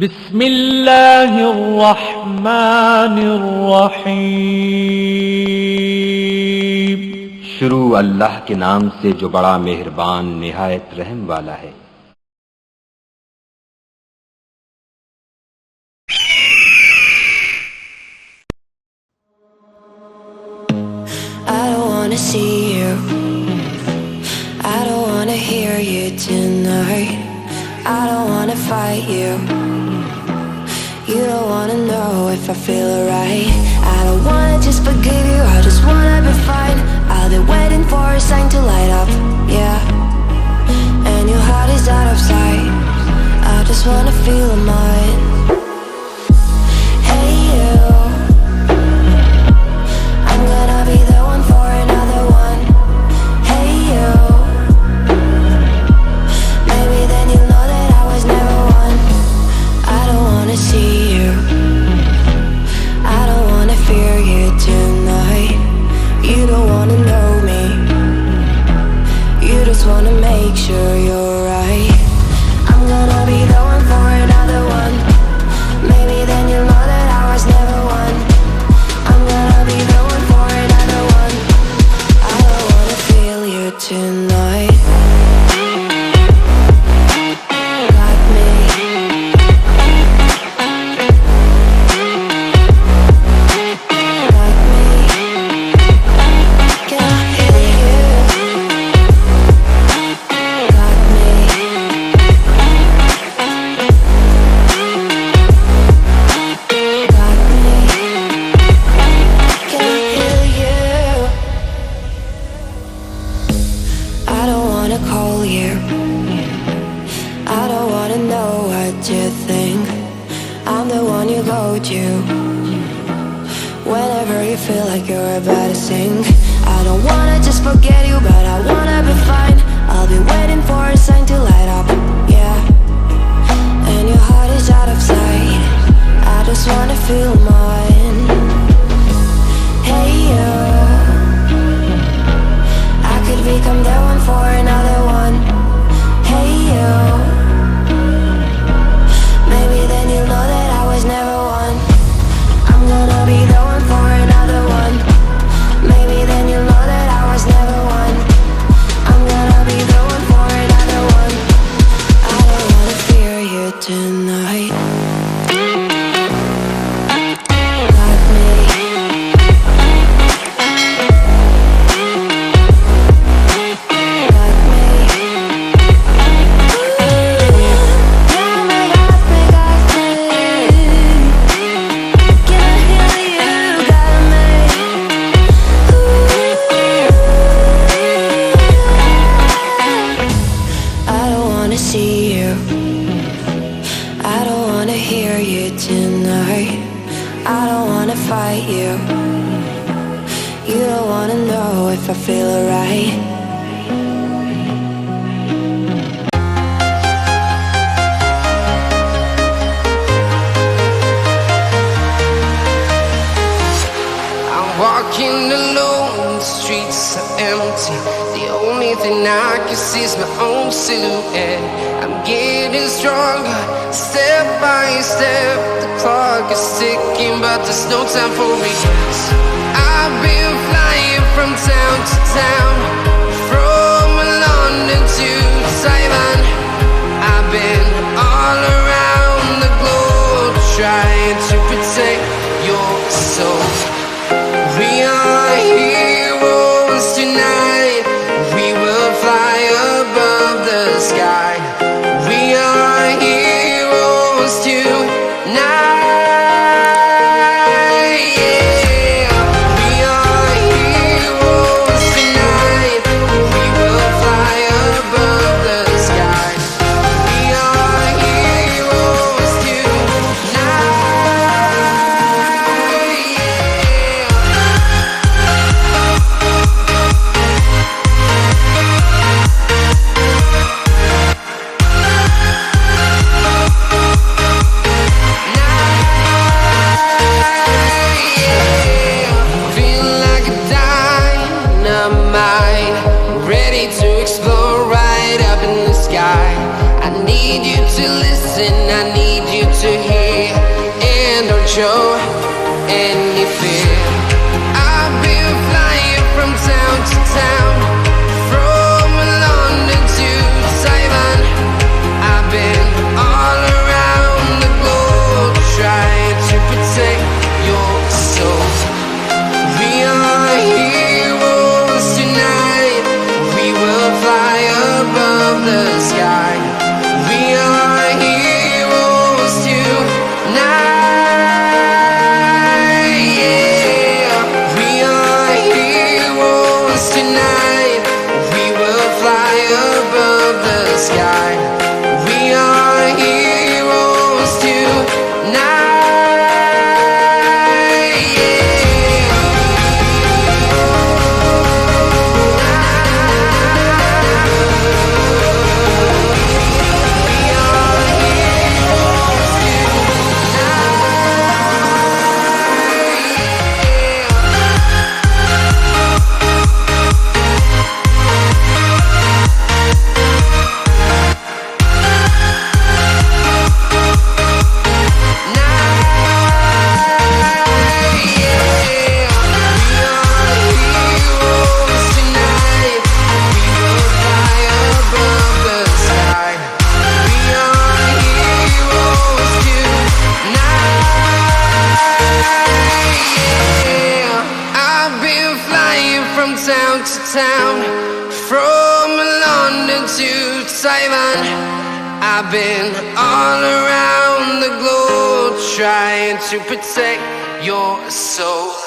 बिस्मिल्लाहिर्रहमानिर्रहीम। शुरू अल्लाह के नाम से जो बड़ा मेहरबान निहायत रहम वाला है। I don't wanna see you, I don't wanna hear you tonight. I don't wanna fight you, you don't wanna know if I feel alright. I don't wanna just forgive you, I just wanna be fine. I'll be waiting for a sign to light up, yeah. And your heart is out of sight, I just wanna feel mine. Hey you, I'm gonna be the one for another one. Hey you, maybe then you'll know that I was never one. I don't wanna see you, I don't wanna fear you tonight. You don't wanna know me, you just wanna make sure you're right. I'm gonna be the one for another one. Maybe then you'll know that I was never one. I'm gonna be the one for another one. I don't wanna feel you tonight. Got me. Got me. Can I hear you? Got me. Got me. Can I hear you? I don't wanna call you, I don't wanna know what you think. I'm the one you go to whenever you feel like you're about to sink. I don't wanna just forget you, but I wanna be fine. I'll be waiting for a sign to light up, yeah. And your heart is out of sight, I just wanna feel mine. Hey you, I could become the one for another one. Hey you, maybe then you'll know that I was never one. I'm gonna be the one for another one. Maybe then you'll know that I was never one. I'm gonna be the one for another one. I don't wanna fear you tonight. Got me. Got me. Got me, got me, got me. Can I hear you? Got me. I don't wanna see you, I don't wanna hear you tonight. I don't wanna fight you, you don't wanna know if I feel alright. I'm walking alone, the streets are empty. The only thing I can see is my own silhouette. I'm getting stronger, step by step. The clock is ticking, but there's no time for regrets. I've been flying from town to town, from London to Taiwan. I've been all around the globe, trying to protect your soul. We are heroes tonight, we will fly above the sky. We are heroes tonight, yeah. We are heroes tonight, we will fly above the sky. need you to listen, I need you to hear, and don't show any fear. I've been flying from town to town, from London to Taiwan. I've been all around the globe trying to protect your soul. We are heroes tonight, we will fly above the sky. We are heroes tonight, yeah. We are heroes tonight, we will fly above the sky. We are heroes tonight, yeah. Town to town, from London to Taiwan. I've been all around the globe trying to protect your soul.